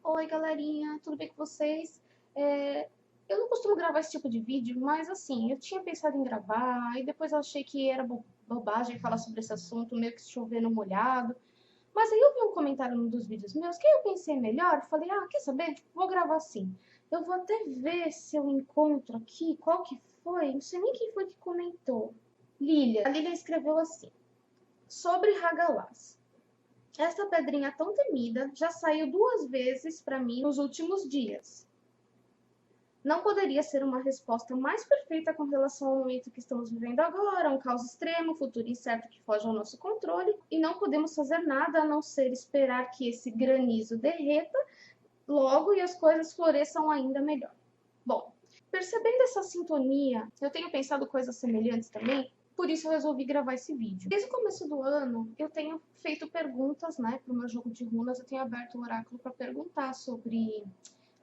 Oi, galerinha, tudo bem com vocês? Eu não costumo gravar esse tipo de vídeo, mas assim, eu tinha pensado em gravar e depois eu achei que era bobagem falar sobre esse assunto, meio que chover no molhado. Mas aí eu vi um comentário num dos vídeos meus que eu pensei melhor, falei, quer saber? Vou gravar sim. Eu vou até ver se eu encontro aqui qual que foi, não sei nem quem foi que comentou. Lilia. A Lilia escreveu assim, sobre Hagalaz. Esta pedrinha tão temida já saiu 2 vezes para mim nos últimos dias. Não poderia ser uma resposta mais perfeita com relação ao momento que estamos vivendo agora, um caos extremo, futuro incerto que foge ao nosso controle, e não podemos fazer nada a não ser esperar que esse granizo derreta logo e as coisas floresçam ainda melhor. Bom, percebendo essa sintonia, eu tenho pensado coisas semelhantes também, por isso eu resolvi gravar esse vídeo. Desde o começo do ano, eu tenho feito perguntas, né, para o meu jogo de runas, eu tenho aberto o oráculo para perguntar sobre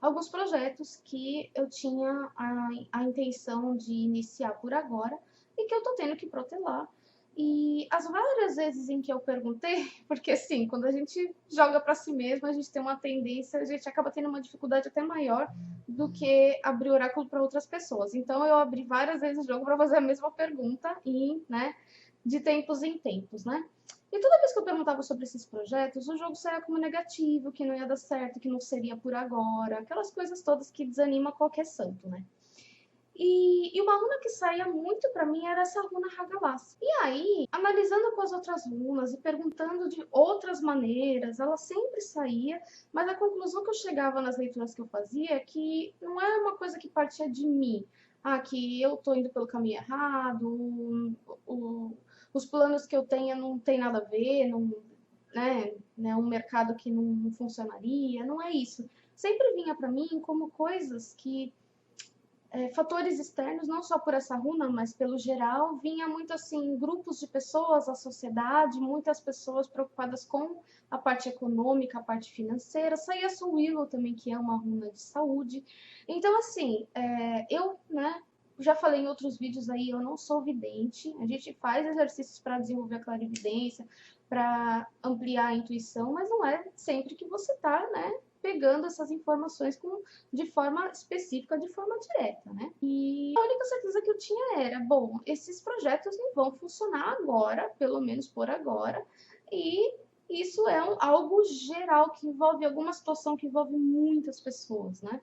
alguns projetos que eu tinha a intenção de iniciar por agora e que eu tô tendo que protelar. E as várias vezes em que eu perguntei, porque assim, quando a gente joga para si mesmo, a gente tem uma tendência, a gente acaba tendo uma dificuldade até maior do que abrir oráculo para outras pessoas. Então eu abri várias vezes o jogo para fazer a mesma pergunta e, né, de tempos em tempos, né? E toda vez que eu perguntava sobre esses projetos, o jogo saía como negativo, que não ia dar certo, que não seria por agora, aquelas coisas todas que desanima qualquer santo, né? E uma runa que saía muito para mim era essa runa Hagalaz. E aí, analisando com as outras runas e perguntando de outras maneiras, ela sempre saía, mas a conclusão que eu chegava nas leituras que eu fazia é que não é uma coisa que partia de mim. Que eu tô indo pelo caminho errado, os planos que eu tenho não tem nada a ver, não, né, um mercado que não funcionaria, não é isso. Sempre vinha para mim como coisas que fatores externos, não só por essa runa, mas pelo geral, vinha muito assim, grupos de pessoas, a sociedade, muitas pessoas preocupadas com a parte econômica, a parte financeira. Saía a Willow também, que é uma runa de saúde. Então, assim, eu, né, já falei em outros vídeos aí, eu não sou vidente, a gente faz exercícios para desenvolver a clarividência, para ampliar a intuição, mas não é sempre que você tá, né, pegando essas informações de forma específica, de forma direta, né? E a única certeza que eu tinha era, bom, esses projetos não vão funcionar agora, pelo menos por agora, e isso é algo geral que envolve alguma situação que envolve muitas pessoas, né?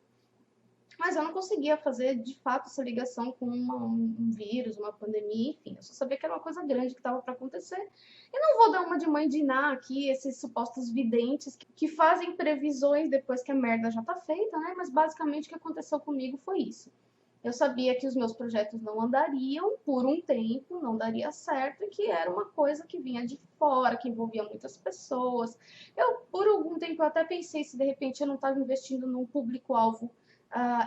Mas eu não conseguia fazer, de fato, essa ligação com um vírus, uma pandemia, enfim. Eu só sabia que era uma coisa grande que estava para acontecer. E não vou dar uma de mãe de Ná aqui, esses supostos videntes que fazem previsões depois que a merda já tá feita, né? Mas basicamente o que aconteceu comigo foi isso. Eu sabia que os meus projetos não andariam por um tempo, não daria certo, e que era uma coisa que vinha de fora, que envolvia muitas pessoas. Por algum tempo, eu até pensei se de repente eu não estava investindo num público-alvo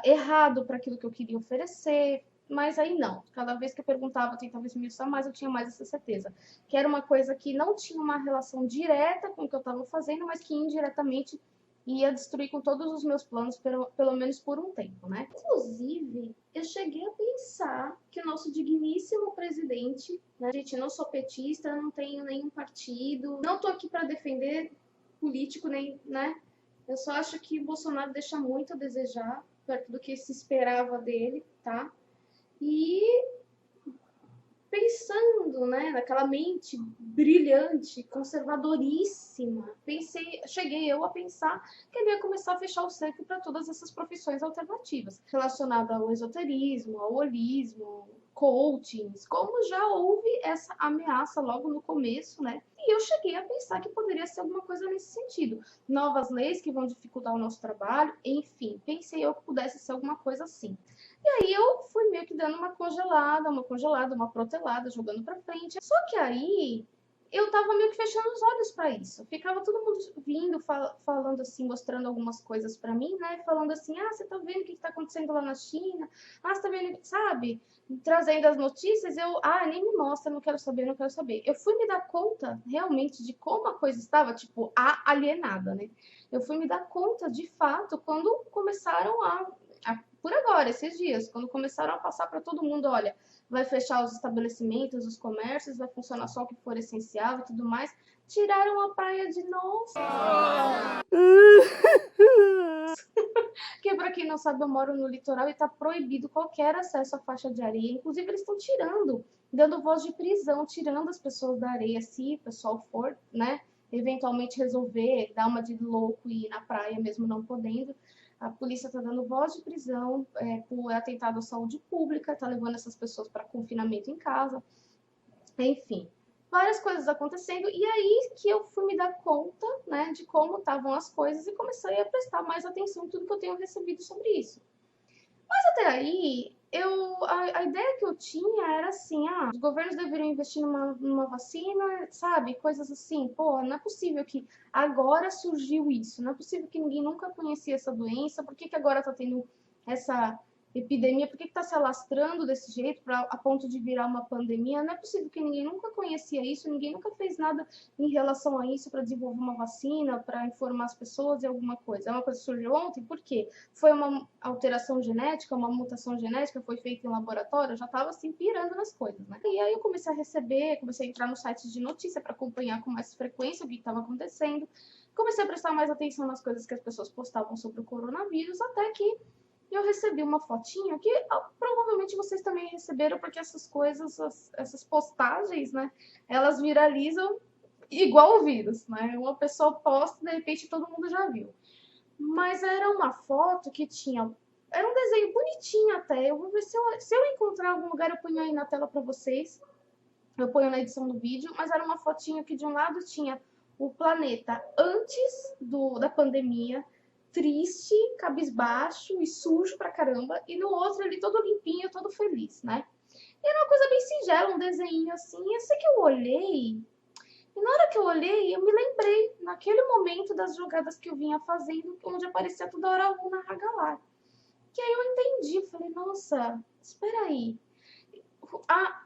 errado para aquilo que eu queria oferecer, mas aí não. Cada vez que eu perguntava, eu tentava esmiuçar mais, eu tinha mais essa certeza. Que era uma coisa que não tinha uma relação direta com o que eu estava fazendo, mas que indiretamente ia destruir com todos os meus planos, pelo menos por um tempo, né? Inclusive, eu cheguei a pensar que o nosso digníssimo presidente, né, gente, não sou petista, não tenho nenhum partido, não tô aqui para defender político, nem, né? Eu só acho que o Bolsonaro deixa muito a desejar perto do que se esperava dele, tá? E pensando, né, naquela mente brilhante, conservadoríssima, cheguei eu a pensar que ele ia começar a fechar o cerco para todas essas profissões alternativas, relacionadas ao esoterismo, ao holismo, coachings, como já houve essa ameaça logo no começo, né? E eu cheguei a pensar que poderia ser alguma coisa nesse sentido. Novas leis que vão dificultar o nosso trabalho, enfim, pensei eu que pudesse ser alguma coisa assim. E aí eu fui meio que dando uma protelada, jogando pra frente. Só que aí eu tava meio que fechando os olhos pra isso. Ficava todo mundo vindo, falando assim, mostrando algumas coisas pra mim, né? Falando assim, você tá vendo o que tá acontecendo lá na China? Você tá vendo, sabe? Trazendo as notícias, nem me mostra, não quero saber, não quero saber. Eu fui me dar conta, realmente, de como a coisa estava, tipo, alienada, né? Eu fui me dar conta, de fato, quando começaram por agora, esses dias, quando começaram a passar para todo mundo, olha, vai fechar os estabelecimentos, os comércios, vai funcionar só o que for essencial e tudo mais, tiraram a praia de nós. não sabe, eu moro no litoral e está proibido qualquer acesso à faixa de areia. Inclusive, eles estão tirando, dando voz de prisão, tirando as pessoas da areia, se o pessoal for, né, eventualmente resolver dar uma de louco e ir na praia mesmo não podendo. A polícia está dando voz de prisão por atentado à saúde pública, está levando essas pessoas para confinamento em casa. Enfim, várias coisas acontecendo. E aí que eu fui me dar conta, né, de como estavam as coisas e comecei a prestar mais atenção em tudo que eu tenho recebido sobre isso. Mas até aí, a ideia que eu tinha era assim, os governos deveriam investir numa vacina, sabe? Coisas assim, pô, não é possível que agora surgiu isso, não é possível que ninguém nunca conhecia essa doença, por que que agora tá tendo essa epidemia, por que que tá se alastrando desse jeito a ponto de virar uma pandemia? Não é possível que ninguém nunca conhecia isso, ninguém nunca fez nada em relação a isso para desenvolver uma vacina, para informar as pessoas de alguma coisa. É uma coisa que surgiu ontem, por quê? Foi uma alteração genética, uma mutação genética, foi feita em laboratório, eu já estava assim pirando nas coisas, né? E aí eu comecei a receber, comecei a entrar nos sites de notícia para acompanhar com mais frequência o que estava acontecendo, comecei a prestar mais atenção nas coisas que as pessoas postavam sobre o coronavírus, até que eu recebi uma fotinha que provavelmente vocês também receberam, porque essas coisas, essas postagens, né, elas viralizam igual o vírus, né? Uma pessoa posta, de repente todo mundo já viu. Mas era uma foto que tinha. Era um desenho bonitinho até. Eu vou ver se eu encontrar algum lugar, eu ponho aí na tela para vocês. Eu ponho na edição do vídeo. Mas era uma fotinho que de um lado tinha o planeta antes da pandemia, triste, cabisbaixo e sujo pra caramba. E no outro ali todo limpinho, todo feliz, né? E era uma coisa bem singela, um desenho assim. Eu sei que eu olhei. E na hora que eu olhei, eu me lembrei, naquele momento, das jogadas que eu vinha fazendo, onde aparecia toda hora a Runa Hagalar. Que aí eu entendi, falei, nossa, espera aí.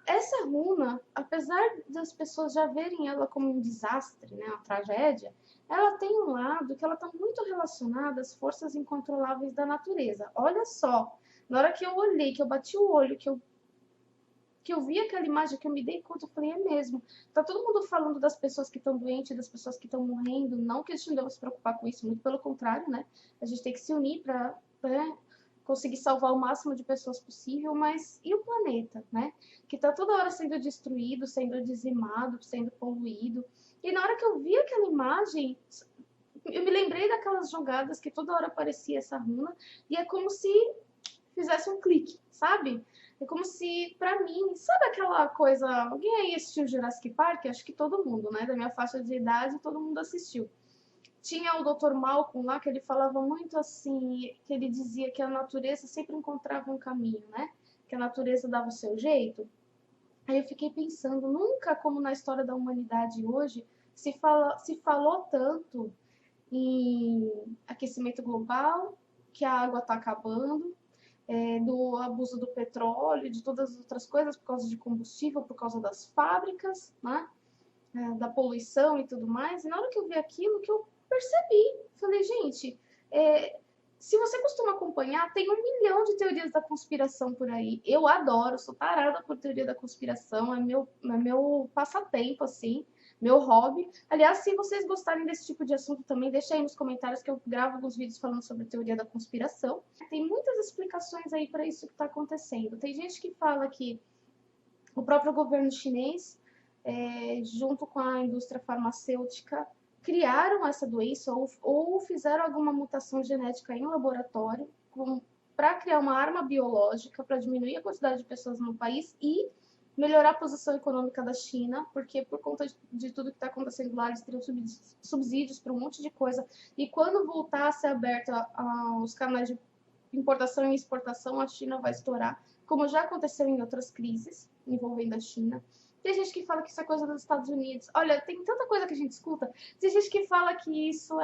Essa runa, apesar das pessoas já verem ela como um desastre, né, uma tragédia, ela tem um lado que ela está muito relacionada às forças incontroláveis da natureza. Olha só, na hora que eu olhei, que eu bati o olho, que eu vi aquela imagem, que eu me dei conta, eu falei, é mesmo. Tá todo mundo falando das pessoas que estão doentes, das pessoas que estão morrendo, não que a gente não deva se preocupar com isso, muito pelo contrário, né? A gente tem que se unir para conseguir salvar o máximo de pessoas possível, mas e o planeta, né? Que tá toda hora sendo destruído, sendo dizimado, sendo poluído. E na hora que eu vi aquela imagem, eu me lembrei daquelas jogadas que toda hora aparecia essa runa, e é como se fizesse um clique, sabe? É como se, pra mim, sabe aquela coisa... Alguém aí assistiu Jurassic Park? Acho que todo mundo, né? Da minha faixa de idade, todo mundo assistiu. Tinha o Dr. Malcolm lá, que ele falava muito assim, que ele dizia que a natureza sempre encontrava um caminho, né? Que a natureza dava o seu jeito. Aí eu fiquei pensando, nunca como na história da humanidade hoje, se falou tanto em aquecimento global, que a água está acabando, do abuso do petróleo, de todas as outras coisas, por causa de combustível, por causa das fábricas, né? Da poluição e tudo mais. E na hora que eu vi aquilo, que eu percebi, falei, gente, se você costuma acompanhar, tem 1 milhão de teorias da conspiração por aí. Eu adoro, sou tarada por teoria da conspiração, é meu passatempo, assim, meu hobby. Aliás, se vocês gostarem desse tipo de assunto também, deixa aí nos comentários que eu gravo alguns vídeos falando sobre teoria da conspiração. Tem muitas explicações aí para isso que está acontecendo. Tem gente que fala que o próprio governo chinês, junto com a indústria farmacêutica, criaram essa doença ou fizeram alguma mutação genética em laboratório para criar uma arma biológica para diminuir a quantidade de pessoas no país e melhorar a posição econômica da China, porque por conta de tudo que está acontecendo lá, eles teriam subsídios para um monte de coisa. E quando voltar a ser aberto os canais de importação e exportação, a China vai estourar, como já aconteceu em outras crises envolvendo a China. Tem gente que fala que isso é coisa dos Estados Unidos. Olha, tem tanta coisa que a gente escuta. Tem gente que fala que isso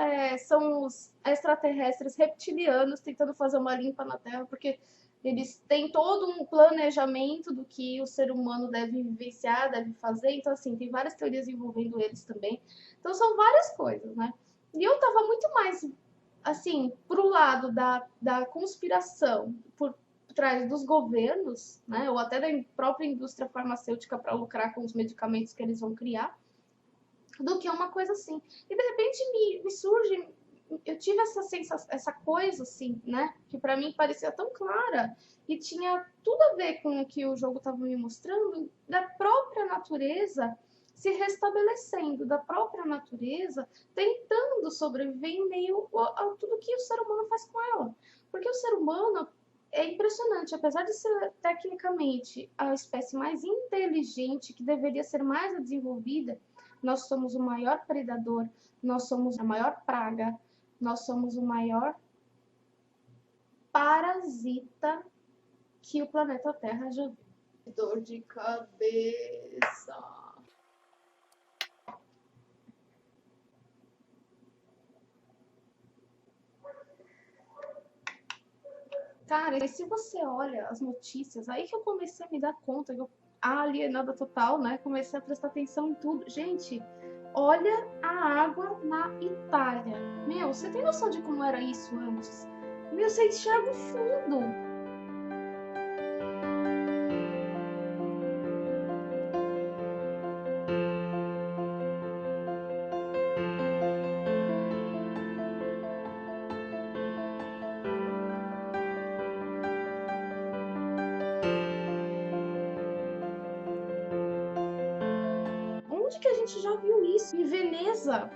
são os extraterrestres reptilianos tentando fazer uma limpa na Terra, porque eles têm todo um planejamento do que o ser humano deve vivenciar, deve fazer. Então, assim, tem várias teorias envolvendo eles também. Então, são várias coisas, né? E eu tava muito mais, assim, pro lado da conspiração, por trás dos governos, né, ou até da própria indústria farmacêutica para lucrar com os medicamentos que eles vão criar, do que uma coisa assim. E de repente me surge, eu tive essa sensação, essa coisa assim, né, que pra mim parecia tão clara e tinha tudo a ver com o que o jogo estava me mostrando, da própria natureza se restabelecendo, da própria natureza tentando sobreviver em meio a tudo que o ser humano faz com ela. Porque o ser humano é impressionante, apesar de ser tecnicamente a espécie mais inteligente, que deveria ser mais desenvolvida, nós somos o maior predador, nós somos a maior praga, nós somos o maior parasita que o planeta Terra já viu. Dor de cabeça. Cara, e se você olha as notícias, aí que eu comecei a me dar conta, que eu, a alienada total, né? Comecei a prestar atenção em tudo. Gente, olha a água na Itália. Meu, você tem noção de como era isso antes? Meu, você enxerga o fundo. Onde que a gente já viu isso? Em Veneza?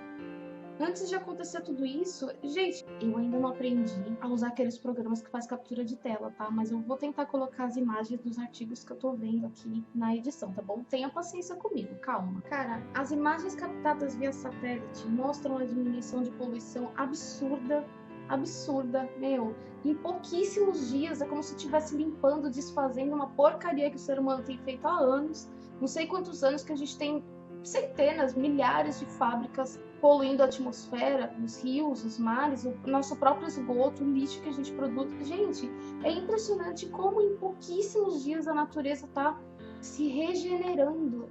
Antes de acontecer tudo isso, gente, eu ainda não aprendi a usar aqueles programas que faz captura de tela, tá? Mas eu vou tentar colocar as imagens dos artigos que eu tô vendo aqui na edição, tá bom? Tenha paciência comigo, calma. Cara, as imagens captadas via satélite mostram a diminuição de poluição absurda, absurda, meu. Em pouquíssimos dias, é como se estivesse limpando, desfazendo uma porcaria que o ser humano tem feito há anos. Não sei quantos anos que a gente tem centenas, milhares de fábricas poluindo a atmosfera, os rios, os mares, o nosso próprio esgoto, o lixo que a gente produz. Gente, é impressionante como em pouquíssimos dias a natureza está se regenerando.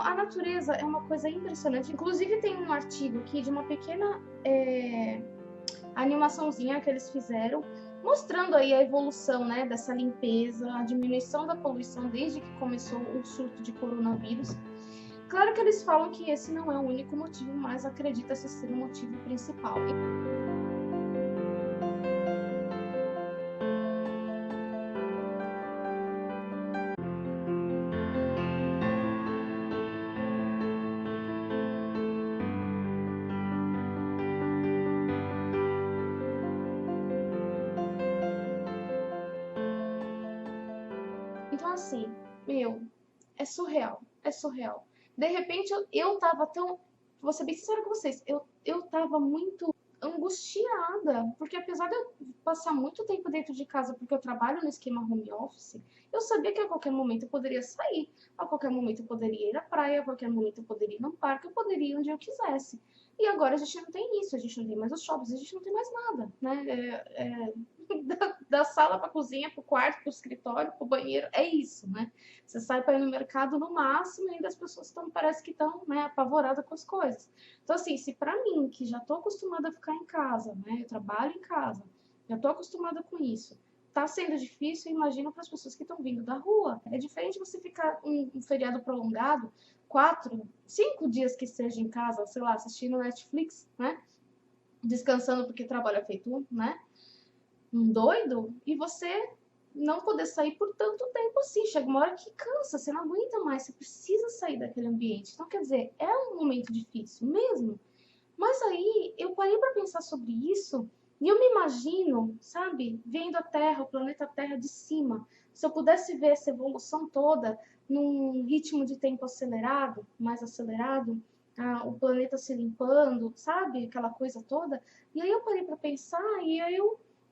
A natureza é uma coisa impressionante. Inclusive tem um artigo aqui de uma pequena animaçãozinha que eles fizeram, mostrando aí a evolução, né, dessa limpeza, a diminuição da poluição desde que começou o surto de coronavírus. Claro que eles falam que esse não é o único motivo, mas acredita-se ser o motivo principal. Então, assim, meu, é surreal, é surreal. De repente, eu tava tão. Vou ser bem sincera com vocês, eu tava muito angustiada, porque apesar de eu passar muito tempo dentro de casa, porque eu trabalho no esquema home office, eu sabia que a qualquer momento eu poderia sair, a qualquer momento eu poderia ir à praia, a qualquer momento eu poderia ir num parque, eu poderia ir onde eu quisesse. E agora a gente não tem isso, a gente não tem mais os shoppings, a gente não tem mais nada, né? Da sala para a cozinha, para o quarto, para o escritório, para o banheiro, é isso, né? Você sai para ir no mercado no máximo e ainda as pessoas parece que estão, né, apavoradas com as coisas. Então, assim, se para mim, que já estou acostumada a ficar em casa, né, eu trabalho em casa, já estou acostumada com isso, tá sendo difícil, imagina para as pessoas que estão vindo da rua. É diferente você ficar um feriado prolongado, 4, 5 dias que seja em casa, sei lá, assistindo Netflix, né? Descansando porque trabalha feito, né? Um doido, e você não poder sair por tanto tempo assim. Chega uma hora que cansa, você não aguenta mais, você precisa sair daquele ambiente. Então, quer dizer, é um momento difícil mesmo. Mas aí eu parei para pensar sobre isso e eu me imagino, sabe, vendo a Terra, o planeta Terra de cima. Se eu pudesse ver essa evolução toda num ritmo de tempo acelerado, mais acelerado, o planeta se limpando, sabe, aquela coisa toda. E aí eu parei para pensar e aí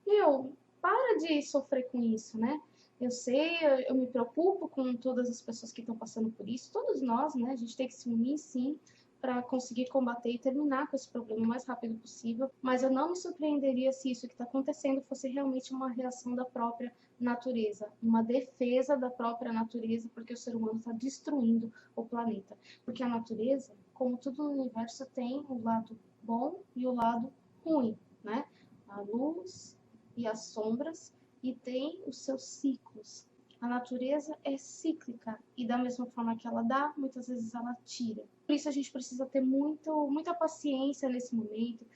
meu, para de sofrer com isso, né? Eu sei, eu me preocupo com todas as pessoas que estão passando por isso, todos nós, né? A gente tem que se unir, sim, para conseguir combater e terminar com esse problema o mais rápido possível, mas eu não me surpreenderia se isso que está acontecendo fosse realmente uma reação da própria natureza, uma defesa da própria natureza, porque o ser humano está destruindo o planeta. Porque a natureza, como tudo no universo, tem o lado bom e o lado ruim, né? A luz e as sombras, e tem os seus ciclos. A natureza é cíclica e da mesma forma que ela dá, muitas vezes ela tira. Por isso a gente precisa ter muita paciência nesse momento,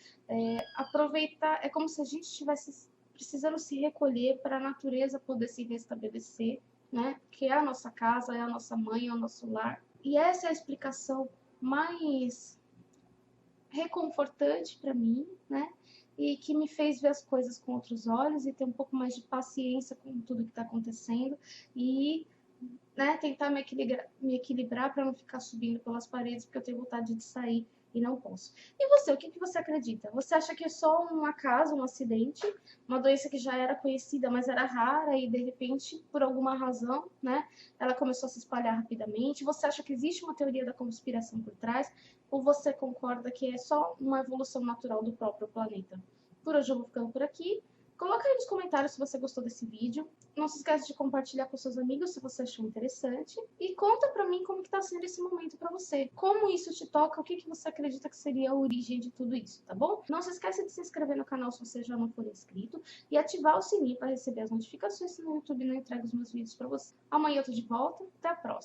aproveitar, é como se a gente estivesse precisando se recolher para a natureza poder se restabelecer, né? Que é a nossa casa, é a nossa mãe, é o nosso lar. E essa é a explicação mais reconfortante para mim, né? E que me fez ver as coisas com outros olhos e ter um pouco mais de paciência com tudo que está acontecendo e, né, tentar me equilibrar para não ficar subindo pelas paredes, porque eu tenho vontade de sair e não posso. E você, o que você acredita? Você acha que é só um acaso, um acidente, uma doença que já era conhecida, mas era rara e de repente, por alguma razão, né, ela começou a se espalhar rapidamente? Você acha que existe uma teoria da conspiração por trás? Ou você concorda que é só uma evolução natural do próprio planeta? Por hoje eu vou ficando por aqui. Coloca aí nos comentários se você gostou desse vídeo. Não se esquece de compartilhar com seus amigos se você achou interessante. E conta pra mim como que tá sendo esse momento pra você. Como isso te toca, o que que você acredita que seria a origem de tudo isso, tá bom? Não se esquece de se inscrever no canal se você já não for inscrito. E ativar o sininho para receber as notificações se no YouTube não entrega os meus vídeos pra você. Amanhã eu tô de volta. Até a próxima.